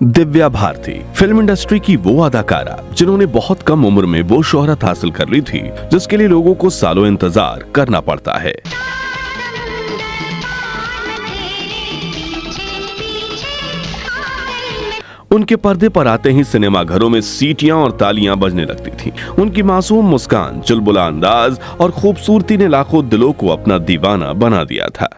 Divya Bharti film industry की वो अदाकारा जिन्होंने बहुत कम उम्र में वो शोहरत हासिल कर ली थी जिसके लिए लोगों को सालों इंतजार करना पड़ता है। उनके पर्दे पर आते ही सिनेमा घरों में सीटियां और तालियां बजने लगती थीं। उनकी मासूम मुस्कान, चुलबुला अंदाज और खूबसूरती ने लाखों दिलों को अपना दीवाना बना दिया था।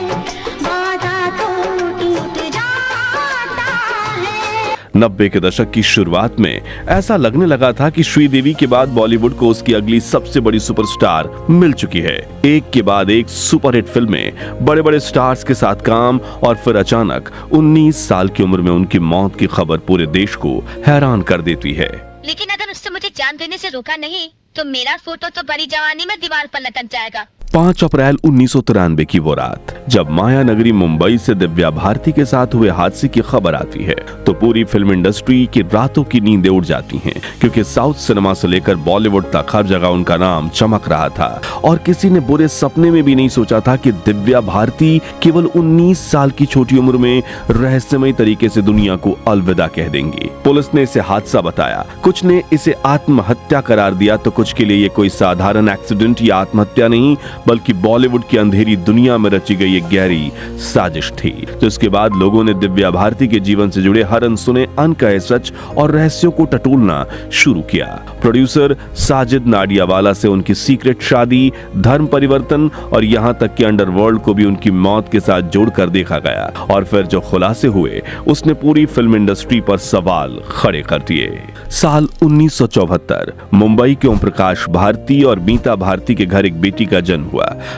90 के दशक की शुरुआत में ऐसा लगने लगा था कि श्रीदेवी के बाद बॉलीवुड को उसकी अगली सबसे बड़ी सुपरस्टार मिल चुकी है। एक के बाद एक सुपरहिट फिल्में, बड़े बड़े स्टार्स के साथ काम और फिर अचानक 19 साल की उम्र में उनकी मौत की खबर पूरे देश को हैरान कर देती है। लेकिन अगर उससे मुझे जान देने से रोका नहीं तो मेरा फोटो तो बड़ी जवानी में दीवार पर लटक जाएगा। 5 अप्रैल 1993 की वो रात जब माया नगरी मुंबई से दिव्या भारती के साथ हुए हादसे की खबर आती है तो पूरी फिल्म इंडस्ट्री की रातों की नींदें उड़ जाती हैं, क्योंकि साउथ सिनेमा से लेकर बॉलीवुड तक हर जगह उनका नाम चमक रहा था और किसी ने बुरे सपने में भी नहीं सोचा था कि दिव्या भारती केवल 19 साल की छोटी उम्र में रहस्यमय तरीके से दुनिया को अलविदा कह देंगी। पुलिस ने इसे हादसा बताया, कुछ ने इसे आत्महत्या करार दिया तो कुछ के लिए ये कोई साधारण एक्सीडेंट या आत्महत्या नहीं बल्कि बॉलीवुड की अंधेरी दुनिया में रची गई एक गहरी साजिश थी। जिसके बाद लोगों ने दिव्या भारती के जीवन से जुड़े हर अनसुने अनकहे सच और रहस्यों को टटोलना शुरू किया। प्रोड्यूसर साजिद नाडियावाला से उनकी सीक्रेट शादी, धर्म परिवर्तन और यहाँ तक कि अंडरवर्ल्ड को भी उनकी मौत के साथ जोड़कर देखा गया और फिर जो खुलासे हुए उसने पूरी फिल्म इंडस्ट्री पर सवाल खड़े कर दिए। साल 1974 मुंबई के ओम प्रकाश भारती और मीता भारती के घर एक बेटी का जन्म हुआ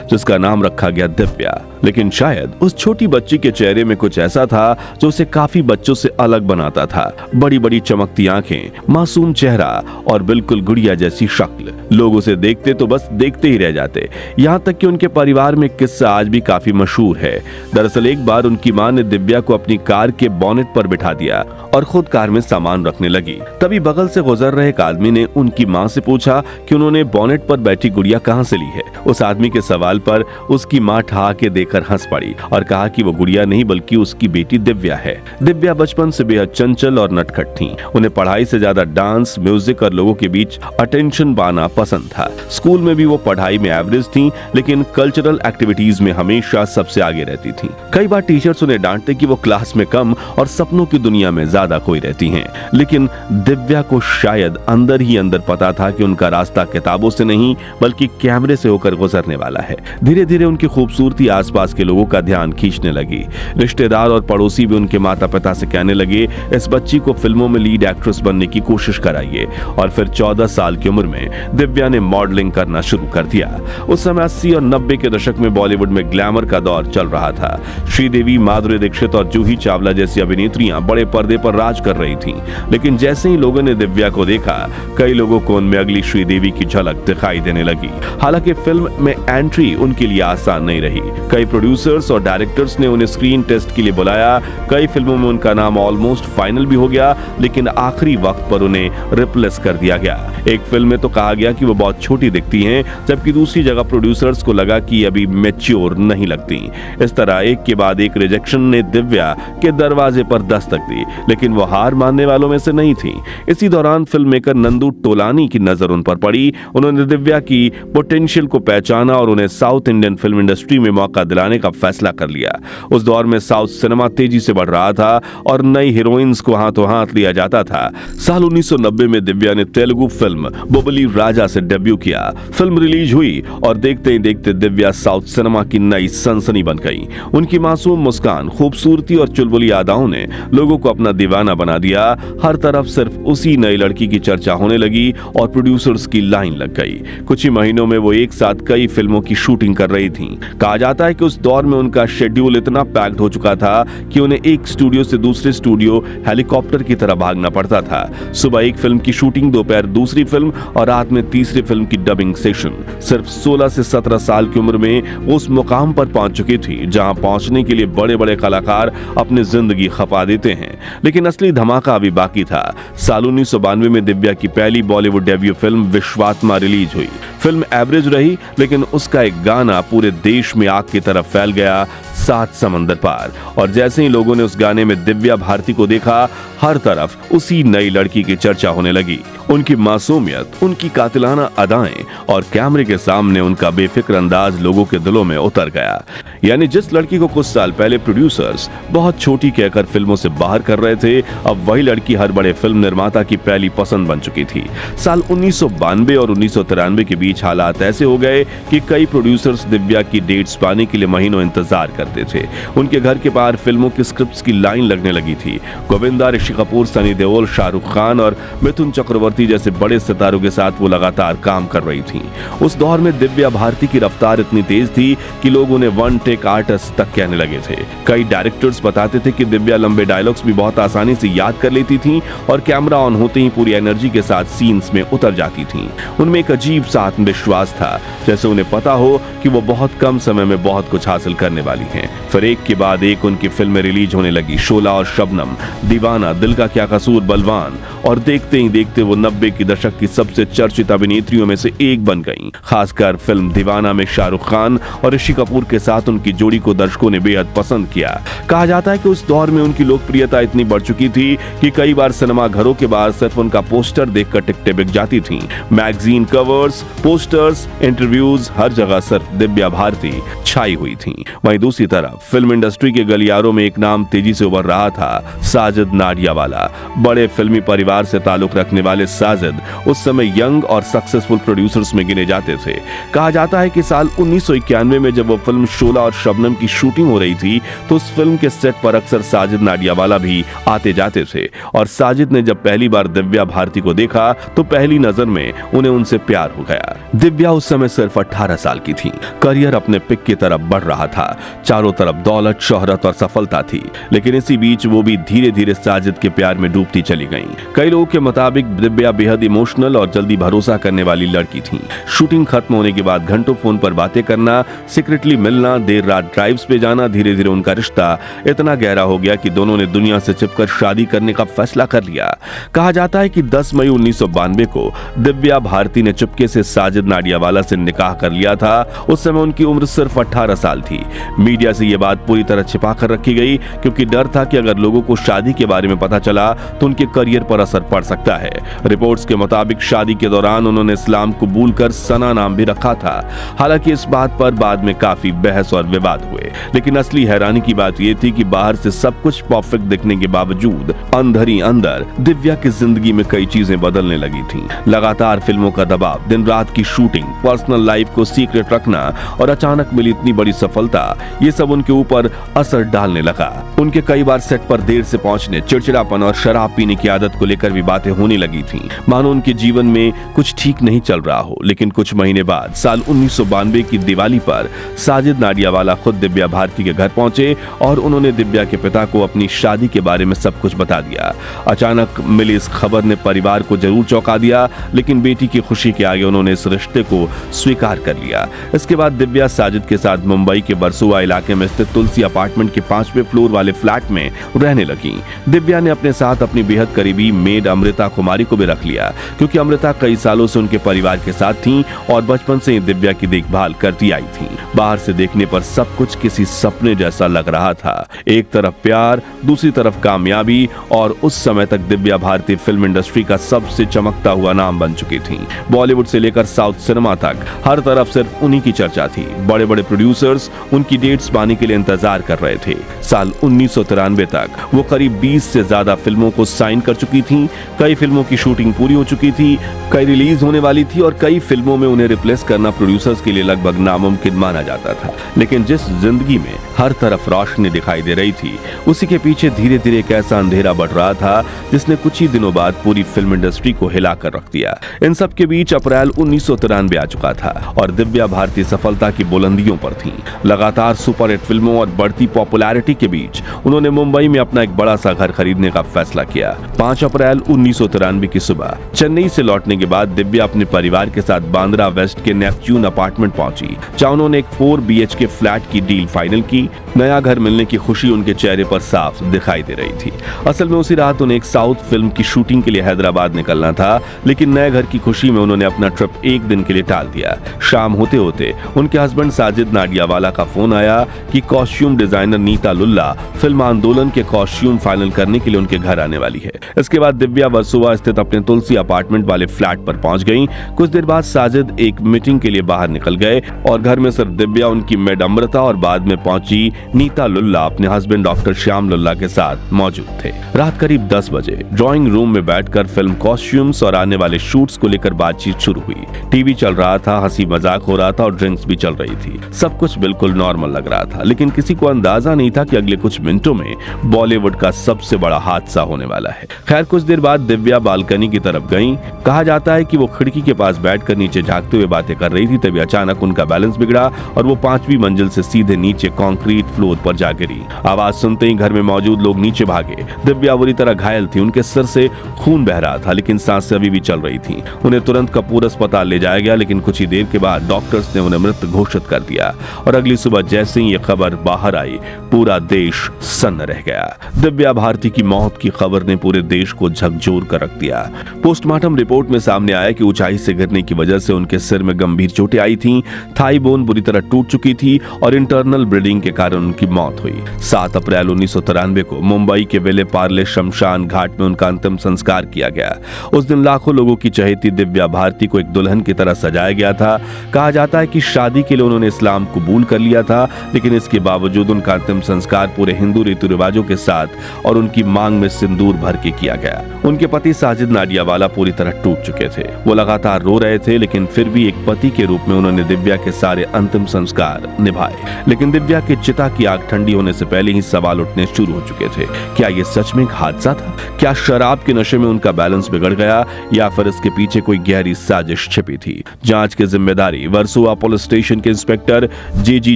जिसका नाम रखा गया दिव्या। लेकिन शायद उस छोटी बच्ची के चेहरे में कुछ ऐसा था जो उसे काफी बच्चों से अलग बनाता था। बड़ी बड़ी चमकती आंखें, मासूम चेहरा और बिल्कुल गुड़िया जैसी शक्ल। लोग उसे देखते तो बस देखते ही रह जाते। यहाँ तक कि उनके परिवार में किस्सा आज भी काफी मशहूर है। दरअसल एक बार उनकी मां ने दिव्या को अपनी कार के बोनेट पर बिठा दिया और खुद कार में सामान रखने लगी। तभी बगल से गुजर रहे एक आदमी ने उनकी मां से पूछा कि उन्होंने बोनेट पर बैठी गुड़िया कहां से ली है। उस आदमी के सवाल पर उसकी मां ठहाके देकर हंस पड़ी और कहा कि वो गुड़िया नहीं बल्कि उसकी बेटी दिव्या है। दिव्या बचपन से बेहद चंचल और नटखट थीं। उन्हें पढ़ाई से ज्यादा डांस, म्यूजिक और लोगों के बीच अटेंशन पाना पसंद था। स्कूल में भी वो पढ़ाई में एवरेज थीं, लेकिन कल्चरल एक्टिविटीज में हमेशा सबसे आगे रहती थीं। कई बार टीचर्स उन्हें डांटते कि वो क्लास में कम और सपनों की दुनिया में ज्यादा खोई रहती हैं। लेकिन दिव्या को शायद अंदर ही अंदर पता था कि उनका रास्ता किताबों से नहीं बल्कि कैमरे से होकर गुजरने वाला है। धीरे धीरे उनकी खूबसूरती आसपास के लोगों का ध्यान खींचने लगी। रिश्तेदार और पड़ोसी भी उनके माता पिता से कहने लगे, इस बच्ची को फिल्मों में लीड एक्ट्रेस बनने की कोशिश कराइए। और फिर 14 साल की उम्र में दिव्या ने मॉडलिंग करना शुरू कर दिया। उस समय 80 और 90 के दशक में बॉलीवुड में ग्लैमर का दौर चल रहा था। श्रीदेवी, माधुरी दीक्षित और जूही चावला जैसी अभिनेत्रियां बड़े पर्दे पर राज कर रही थीं। लेकिन जैसे ही लोगों ने दिव्या को देखा, कई लोगों को उनमें अगली श्रीदेवी की झलक दिखाई देने लगी। हालांकि फिल्म में एंट्री उनके लिए आसान नहीं रही। कई प्रोड्यूसर्स और डायरेक्टर्स ने उन्हें स्क्रीन टेस्ट के लिए बुलाया। कई फिल्मों में उनका नाम ऑलमोस्ट फाइनल भी हो गया, लेकिन आखिरी वक्त पर उन्हें रिप्लेस कर दिया गया। एक फिल्म में तो कहा गया कि वो बहुत छोटी दिखती हैं, जबकि दूसरी जगह प्रोड्यूसर्स को लगा कि अभी मैच्योर नहीं लगती। इस तरह एक के बाद एक रिजेक्शन ने दिव्या के दरवाजे पर दस्तक दी, लेकिन वो हार मानने वालों में से नहीं थी। इसी दौरान फिल्म मेकर नंदू टोलानी की नजर उन पर पड़ी। उन्होंने दिव्या की पोटेंशियल को पहचाना और उन्हें साउथ इंडियन फिल्म इंडस्ट्री में मौका दिलाने का फैसला कर लिया। उस दौर में साउथ सिनेमा तेजी से बढ़ रहा था और नई हीरोइंस को हाथों हाथ लिया जाता था। साल 1990 में दिव्या ने तेलुगु फिल्म बोबली राजा से डेब्यू किया। फिल्म रिलीज हुई और देखते ही देखते दिव्या साउथ सिनेमा की नई सनसनी बन गई। उनकी मासूम मुस्कान, खूबसूरती और चुलबुली अदाओं ने लोगों को अपना दीवाना बना दिया। हर तरफ सिर्फ उसी नई लड़की की चर्चा होने लगी और प्रोड्यूसर्स की लाइन लग गई। कुछ ही महीनों में वो एक साथ कई फिल्मों की शूटिंग कर रही थीं। कहा जाता है कि उस दौर में उनका शेड्यूल इतना पैक्ड हो चुका था कि उन्हें एक स्टूडियो से दूसरे स्टूडियो हेलीकॉप्टर की तरह भागना पड़ता था। सुबह एक फिल्म की शूटिंग, दोपहर दूसरी फिल्म और रात में तीसरी फिल्म की डबिंग सेशन। सिर्फ 16 से 17 साल की उम्र में वो उस मुकाम पर पहुंच चुकी थी जहां पहुंचने के लिए बड़े बड़े कलाकार अपनी जिंदगी खपा देते हैं। लेकिन असली धमाका अभी बाकी था। साल 1992 में दिव्या की पहली बॉलीवुड डेब्यू फिल्म विश्वात्मा रिलीज हुई। फिल्म एवरेज रही, लेकिन उसका एक गाना पूरे देश में आग की तरह फैल गया। सात समंदर पार। और जैसे ही लोगों ने उस गाने में दिव्या भारती को देखा, हर तरफ उसी नई लड़की की चर्चा होने लगी। उनकी मासूमियत, उनकी कातिलाना अदाएं और कैमरे के सामने उनका बेफिक्र अंदाज लोगों के दिलों में उतर गया। यानी जिस लड़की को कुछ साल पहले प्रोड्यूसर्स बहुत छोटी कहकर फिल्मों से बाहर कर रहे थे, अब वही लड़की हर बड़े फिल्म निर्माता की पहली पसंद बन चुकी थी। साल 1992 और 1993 के बीच हालात ऐसे हो गए कि कई प्रोड्यूसर्स दिव्या की डेट्स पाने के लिए महीनों इंतजार करते थे। उनके घर के बाहर फिल्मों की स्क्रिप्ट्स की लाइन लगने लगी थी। गोविंदा, ऋषि कपूर, सनी देओल, शाहरुख खान और मिथुन चक्रवर्ती जैसे बड़े सितारों के साथ वो लगातार काम कर रही थीं। उस दौर में दिव्या भारती की रफ्तार इतनी तेज थी कि लोग उन्हें वन टेक आर्टिस्ट तक कहने लगे थे। कई डायरेक्टर्स बताते थे कि दिव्या लंबे डायलॉग्स भी बहुत आसानी से याद कर लेती थीं और कैमरा ऑन होते ही पूरी एनर्जी के साथ सीन्स में उतर जाती थीं। उनमें एक अजीब सा आत्मविश्वास था, जैसे उन्हें पता हो कि वो बहुत कम समय में बहुत कुछ हासिल करने वाली हैं। फिर एक के बाद एक उनकी फिल्में रिलीज होने लगी। शोला और शबनम, दीवाना, दिल का क्या कसूर, बलवान, और देखते ही देखते वो 90 की दशक की सबसे चर्चित अभिनेत्रियों में से एक बन गईं। खासकर फिल्म दीवाना में शाहरुख खान और ऋषि कपूर के साथ उनकी जोड़ी को दर्शकों ने बेहद पसंद किया। कहा जाता है कि उस दौर में उनकी लोकप्रियता इतनी बढ़ चुकी थी कि कई बार सिनेमा घरों के बाहर सिर्फ उनका पोस्टर देखकर टिकटें बिक जाती थीं। मैगजीन कवर्स, पोस्टर्स, इंटरव्यूज, हर जगह सिर्फ दिव्या भारती छाई हुई थीं। वहीं दूसरी तरफ फिल्म इंडस्ट्री के गलियारों में एक नाम तेजी से उभर रहा था, साजिद नाडियावाला। बड़े फिल्मी परिवार से ताल्लुक रखने वाले साजिद उस समय यंग और सक्सेसफुल प्रोड्यूसर्स में गिने जाते थे। कहा जाता है कि साल 1991 में जब वो फिल्म शोला और शबनम की शूटिंग हो रही थी, तो उस फिल्म के सेट पर अक्सर साजिद नाडियावाला भी आते जाते थे। और साजिद ने जब पहली बार दिव्या भारती को देखा तो पहली नजर में उन्हें उनसे प्यार हो गया। दिव्या उस समय सिर्फ 18 साल की थी। करियर अपने पिक की तरफ बढ़ रहा था। चारों तरफ दौलत, शोहरत और सफलता थी। लेकिन इसी बीच वो भी धीरे धीरे साजिद के प्यार में डूबती चली गईं। कई लोगों के मुताबिक दिव्या बेहद इमोशनल और जल्दी भरोसा करने वाली लड़की थी। शूटिंग खत्म होने के बाद घंटों फोन पर बातें करना, सीक्रेटली मिलना, देर रात ड्राइव्स पे जाना, धीरे धीरे उनका रिश्ता इतना गहरा हो गया कि दोनों ने दुनिया से छिपकर शादी करने का फैसला कर लिया। कहा जाता है कि 10 मई 1992 को दिव्या भारती ने चुपके से साजिद नाडियावाला से निकाह कर लिया था। उस समय उनकी उम्र सिर्फ 18 साल थी। मीडिया से यह बात पूरी तरह छिपा कर रखी गई, क्योंकि डर था कि अगर लोगों को शादी के बारे में पता चला तो उनके करियर पर असर पड़ सकता है। रिपोर्ट्स के मुताबिक शादी के दौरान उन्होंने इस्लाम कबूल कर सना नाम भी रखा था। हालांकि इस बात पर बाद में काफी बहस और विवाद हुए। लेकिन असली हैरानी की बात यह थी कि बाहर से सब कुछ परफेक्ट दिखने के बावजूद अंदर ही अंदर दिव्या की जिंदगी में कई चीजें बदलने लगी थीं। लगातार फिल्मों का दबाव, दिन रात की शूटिंग, पर्सनल लाइफ को सीक्रेट रखना और अचानक मिली इतनी बड़ी सफलता, ये सब उनके ऊपर असर डालने लगा। उनके कई बार सेट पर देर से पहुंचने, चिड़चिड़ापन और शराब पीने की आदत को लेकर भी बातें होने लगी थीं। मानो उनके जीवन में कुछ ठीक नहीं चल रहा हो। लेकिन कुछ महीने बाद साल 1992 की दिवाली पर साजिद नाडियावाला खुद दिव्या भारती के घर पहुंचे और उन्होंने दिव्या के पिता को अपनी शादी के बारे में सब कुछ बता दिया। अचानक मिली इस खबर ने परिवार को जरूर चौंका दिया, लेकिन बेटी की खुशी के आगे उन्होंने इस रिश्ते को स्वीकार कर लिया। इसके बाद दिव्या साजिद के साथ मुंबई के बरसुआ इलाके में स्थित तुलसी अपार्टमेंट के 5वें फ्लोर वाले फ्लैट में रहने लगी। दिव्या ने अपने साथ अपनी बेहद करीबी मेड अमृता कुमारी को भी रख लिया, क्योंकि अमृता कई सालों से उनके परिवार के साथ थी और बचपन से ही दिव्या की देखभाल करती आई थी। बाहर से देखने पर सब कुछ किसी सपने जैसा लग रहा था। एक तरफ प्यार, दूसरी तरफ कामयाबी, और उस समय तक दिव्या भारती फिल्म इंडस्ट्री का सबसे चमकता हुआ नाम बन चुकी थी। बॉलीवुड से लेकर साउथ सिनेमा तक हर तरफ सिर्फ उन्हीं की चर्चा थी। बड़े बड़े प्रोड्यूसर्स उनकी डेट्स पाने के लिए इंतजार कर रहे थे। साल 1993 तक वो करीब 20 से ज्यादा फिल्मों को साइन कर चुकी थी। कई फिल्मों की शूटिंग पूरी हो चुकी थी, कई रिलीज होने वाली थी और कई फिल्मों में उन्हें रिप्लेस करना प्रोड्यूसर्स के लिए लगभग नामुमकिन माना जाता था। लेकिन जिस जिंदगी में हर तरफ रोशनी दिखाई दे रही थी, उसी के पीछे धीरे धीरे एक ऐसा अंधेरा बढ़ रहा था जिसने कुछ ही दिनों बाद पूरी फिल्म इंडस्ट्री को हिला कर रख दिया। इन सब के बीच अप्रैल 1993 आ चुका था और दिव्या भारती सफलता की बुलंदियों पर थी। लगातार सुपरहिट फिल्मों और बढ़ती पॉपुलैरिटी के बीच उन्होंने मुंबई में अपना एक बड़ा सा घर खरीदने का फैसला किया। 5 अप्रैल 1993 की सुबह चेन्नई से लौटने के बाद दिव्या अपने परिवार के साथ बांद्रा वेस्ट के नेपच्यून अपार्टमेंट पहुंची, जहां उन्होंने एक 4 BHK फ्लैट की डील फाइनल की। नया घर मिलने की खुशी उनके चेहरे पर साफ दिखाई दे रही थी। असल में उसी रात उन्हें एक साउथ फिल्म की शूटिंग के लिए हैदराबाद निकलना था, लेकिन नए घर की खुशी में उन्होंने अपना ट्रिप एक दिन के लिए टाल दिया। शाम होते होते उनके हस्बैंड साजिद नाडियावाला का फोन आया कि costume designer Neeta Lulla film Andolan के कॉस्ट्यूम फाइनल करने के लिए उनके घर आने वाली है। इसके बाद दिव्या वर्सोवा स्थित अपने तुलसी अपार्टमेंट वाले फ्लैट पर पहुंच गईं। कुछ देर बाद साजिद एक मीटिंग के लिए बाहर निकल गए और घर में सिर्फ दिव्या, उनकी मेड अमृता और बाद में पहुंची नीता लुल्ला अपने हस्बैंड डॉक्टर श्याम लुल्ला के साथ मौजूद थे। रात करीब 10 बजे ड्राइंग रूम में बैठकर फिल्म कॉस्ट्यूम्स और आने वाले शूट्स को लेकर बातचीत शुरू हुई। टीवी चल रहा था, हंसी मजाक हो रहा था और ड्रिंक्स भी चल रही थी। सब कुछ बिल्कुल नॉर्मल लग रहा था, लेकिन किसी को अंदाजा नहीं था कि अगले कुछ मिनटों में बॉलीवुड का सबसे बड़ा हादसा होने वाला है। खैर, कुछ देर बाद दिव्या बालकनी की तरफ गईं। कहा जाता है कि वो खिड़की के पास बैठकर नीचे झांकते हुए बातें कर रही थी, तभी अचानक उनका बैलेंस बिगड़ा और वो 5वीं मंजिल से सीधे नीचे कंक्रीट फ्लोर पर जा गिरी। आवाज सुनते ही घर में मौजूद लोग नीचे भागे। दिव्या बुरी तरह घायल थी, उनके सिर से खून बह रहा था, लेकिन सांसें अभी भी चल रही थी। उन्हें तुरंत कपूर अस्पताल ले जाया गया, लेकिन कुछ ही देर के बाद डॉक्टर्स ने उन्हें मृत घोषित कर दिया और अगली सुबह जैसे ही ये खबर बाहर आई, पूरा देश सन्न रह गया। दिव्या भारती की मौत की खबर ने पूरे देश को झकझोर कर रख दिया। पोस्टमार्टम रिपोर्ट में सामने आया कि ऊंचाई से गिरने की वजह से उनके सिर में गंभीर चोटें आई थीं, थाई बोन बुरी तरह टूट चुकी थी और इंटरनल ब्लीडिंग के कारण उनकी मौत हुई। 7 अप्रैल 1993 को मुंबई के विले पार्ले शमशान घाट में उनका अंतिम संस्कार किया गया। उस दिन लाखों लोगों की चहेती दिव्या भारती को एक दुल्हन की तरह सजाया गया था। कहा जाता है कि शादी के लिए उन्होंने इस्लाम कबूल कर लिया था, लेकिन इसके बावजूद उनका अंतिम संस्कार पूरे हिंदू रीति रिवाजों के साथ और उनकी मांग में सिंदूर भर के किया गया। उनके पति साजिद नाडियावाला पूरी तरह टूट चुके थे। वो लगातार रो रहे थे, लेकिन फिर भी एक पति के रूप में उन्होंने दिव्या के सारे अंतिम संस्कार निभाए। लेकिन दिव्या की चिता की आग ठंडी होने से पहले ही सवाल उठने शुरू हो चुके थे। क्या ये सच में एक हादसा था? क्या शराब के नशे में उनका बैलेंस बिगड़ गया या फिर इसके पीछे कोई गहरी साजिश छिपी थी? जांच की जिम्मेदारी वर्सोवा पुलिस स्टेशन के इंस्पेक्टर जेजी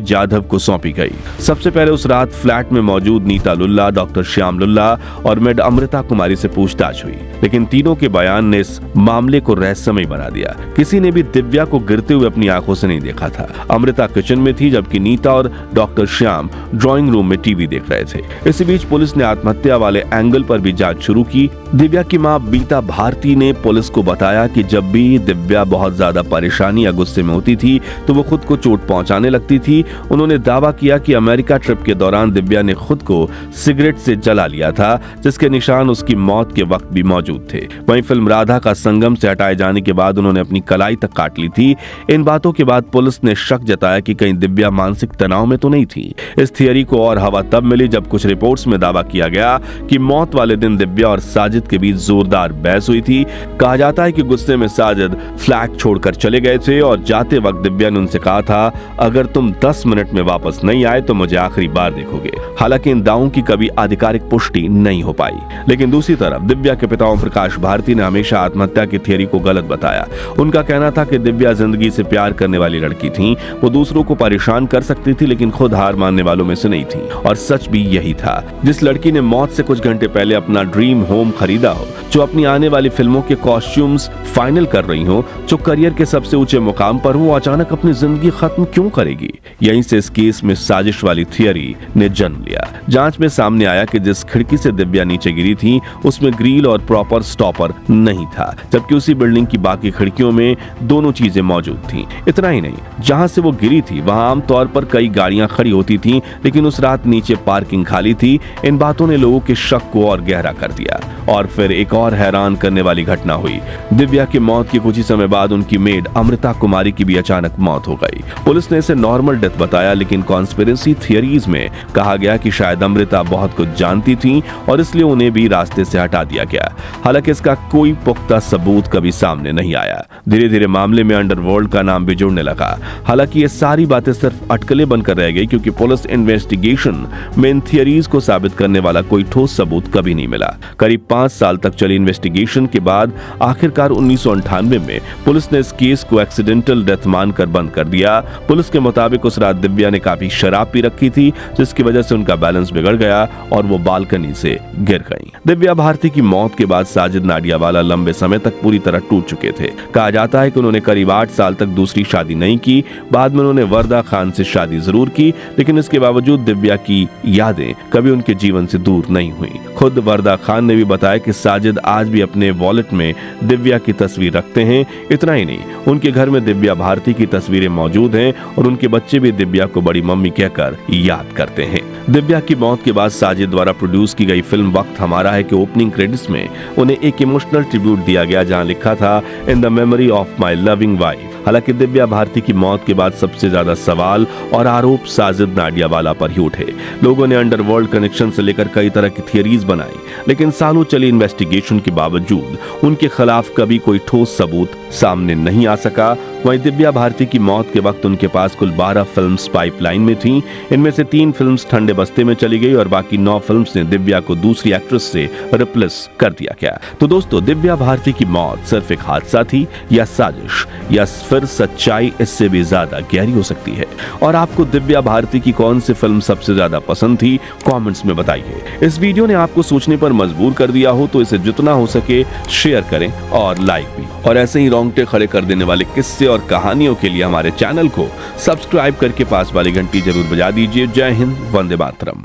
जाधव को सौंपी गई। सबसे पहले उस रात फ्लैट में मौजूद नीता लुल्ला, डॉक्टर श्याम लुल्ला और मेड अमृता कुमारी से पूछताछ हुई, लेकिन तीनों के बयान ने इस मामले को रहस्यमय बना दिया। किसी ने भी दिव्या को गिरते हुए अपनी आंखों से नहीं देखा था। अमृता किचन में थी, जबकि नीता और डॉक्टर श्याम ड्राइंग रूम में टीवी देख रहे थे। इसी बीच पुलिस ने आत्महत्या वाले एंगल पर भी जांच शुरू की। दिव्या की मां बीता भारती ने पुलिस को बताया कि जब भी दिव्या बहुत ज्यादा परेशानी या गुस्से में होती थी तो वो खुद को चोट पहुंचाने लगती थी। उन्होंने दावा किया कि अमेरिका ट्रिप के दौरान दिव्या ने खुद को सिगरेट से जला लिया था, जिसके निशान उसकी मौत के वक्त भी मौजूद थे। वहीं फिल्म राधा का संगम से हटाए जाने के बाद उन्होंने अपनी कलाई तक काट ली थी। इन बातों के बाद पुलिस ने शक जताया कि कहीं दिव्या मानसिक तनाव में तो नहीं थी। इस थियरी को और हवा तब मिली जब कुछ रिपोर्ट्स में दावा किया गया कि मौत वाले दिन दिव्या और साजिद के बीच जोरदार बहस हुई थी। कहा जाता है कि गुस्से में साजिद फ्लैट छोड़कर चले गए थे और जाते वक्त दिव्या ने उनसे कहा था, अगर तुम 10 मिनट में वापस नहीं आए तो मुझे आखिरी बार देखोगे। हालांकि इन दावों की कभी आधिकारिक पुष्टि नहीं हो पाई। लेकिन दूसरी तरफ दिव्या के पिता ओम प्रकाश भारती ने हमेशा आत्महत्या की थियरी को गलत बताया। उनका कहना था कि दिव्या जिंदगी से प्यार करने वाली लड़की थी। वो दूसरों को परेशान कर सकती थी, लेकिन खुद हार मानने वालों में से नहीं थी। और सच भी यही था। जिस लड़की ने मौत से कुछ घंटे पहले अपना ड्रीम होम खरीदा हो, जो अपनी आने वाली फिल्मों के कॉस्ट्यूम्स फाइनल कर रही हो, जो करियर के सबसे ऊंचे मुकाम पर हो, अचानक अपनी जिंदगी खत्म क्यों करेगी? यहीं से इस केस में साजिश वाली थियरी ने जन्म लिया। जांच में सामने आया कि जिस खिड़की से दिव्या नीचे गिरी थी उसमें ग्रिल और प्रॉपर स्टॉपर नहीं था, जबकि उसी बिल्डिंग की बाकी खिड़कियों में दोनों चीजें मौजूद थीं। इतना ही नहीं, जहां से वो गिरी थी वहां आमतौर पर कई गाड़ियां खड़ी होती थीं, लेकिन उस रात नीचे पार्किंग खाली थी। इन बातों ने लोगों के शक को और गहरा कर दिया। और फिर एक और हैरान करने वाली घटना हुई। दिव्या की मौत के कुछ ही समय बाद उनकी मेड अमृता कुमारी की भी अचानक मौत हो गई। पुलिस ने इसे नॉर्मल डेथ बताया, लेकिन कॉन्स्पिरेसी थियरीज में कहा गया कि शायद अमृता बहुत कुछ जानती थी और इसलिए उन्हें भी रास्ते से हटा दिया गया। हालांकि इसका कोई पुख्ता सबूत कभी सामने नहीं आया। धीरे धीरे मामले में अंडरवर्ल्ड का नाम भी जुड़ने लगा। हालांकि ये सारी बातें सिर्फ अटकलें बनकर रह गई, क्योंकि पुलिस इन्वेस्टिगेशन में इन थियरीज को साबित करने वाला कोई ठोस सबूत कभी नहीं मिला। करीब 5 साल तक चली इन्वेस्टिगेशन के बाद आखिरकार 1998 में पुलिस ने इस केस को एक्सीडेंटल डेथ मानकर बंद कर दिया। पुलिस के मुताबिक उस रात दिव्या ने काफी शराब पी रखी थी, जिसकी वजह से उनका बैलेंस बिगड़ गया और वो बालकनी से गिर गईं। दिव्या भारती की मौत के बाद साजिद नाडियावाला लंबे समय तक पूरी तरह टूट चुके थे। कहा जाता है कि उन्होंने करीब 8 साल तक दूसरी शादी नहीं की। बाद में उन्होंने वरदा खान से शादी जरूर की, लेकिन इसके बावजूद दिव्या की यादें कभी उनके जीवन से दूर नहीं हुई। खुद वरदा खान ने भी बताया कि साजिद आज भी अपने वॉलेट में दिव्या की तस्वीर रखते हैं। इतना ही नहीं, उनके घर में दिव्या भारती की तस्वीरें मौजूद हैं और उनके बच्चे भी दिव्या को बड़ी मम्मी कहकर याद करते हैं। दिव्या की मौत के बाद साजिद द्वारा प्रोड्यूस की गई फिल्म वक्त हमारा है के ओपनिंग क्रेडिट्स में उन्हें एक इमोशनल ट्रिब्यूट दिया गया, जहां लिखा था in the memory of my loving wife. हालांकि दिव्या भारती की मौत के बाद सबसे ज्यादा सवाल और आरोप साजिद नाडियावाला पर ही उठे। लोगों ने अंडरवर्ल्ड कनेक्शन से लेकर कई तरह की थियरीज बनाई, लेकिन सालों चली इन्वेस्टिगेशन के बावजूद उनके खिलाफ कभी कोई ठोस सबूत सामने नहीं आ सका। वहीं दिव्या भारती की मौत के वक्त उनके पास कुल 12 फिल्म्स पाइपलाइन में थीं। इनमें से 3 फिल्म्स ठंडे बस्ते में चली गई और बाकी 9 फिल्म्स ने दिव्या को दूसरी एक्ट्रेस से रिप्लेस कर दिया गया। तो दोस्तों, दिव्या भारती की मौत सिर्फ एक हादसा थी या साजिश, या फिर सच्चाई इससे भी ज्यादा गहरी हो सकती है? और आपको दिव्या भारती की कौन सी फिल्म सबसे ज्यादा पसंद थी, कमेंट्स में बताइए। इस वीडियो ने आपको सोचने पर मजबूर कर दिया हो तो इसे जितना हो सके शेयर करें और लाइक भी। और ऐसे ही रोंगटे खड़े कर देने वाले किस्से और कहानियों के लिए हमारे चैनल को सब्सक्राइब करके पास वाली घंटी जरूर बजा दीजिए। जय हिंद, वंदे मातरम।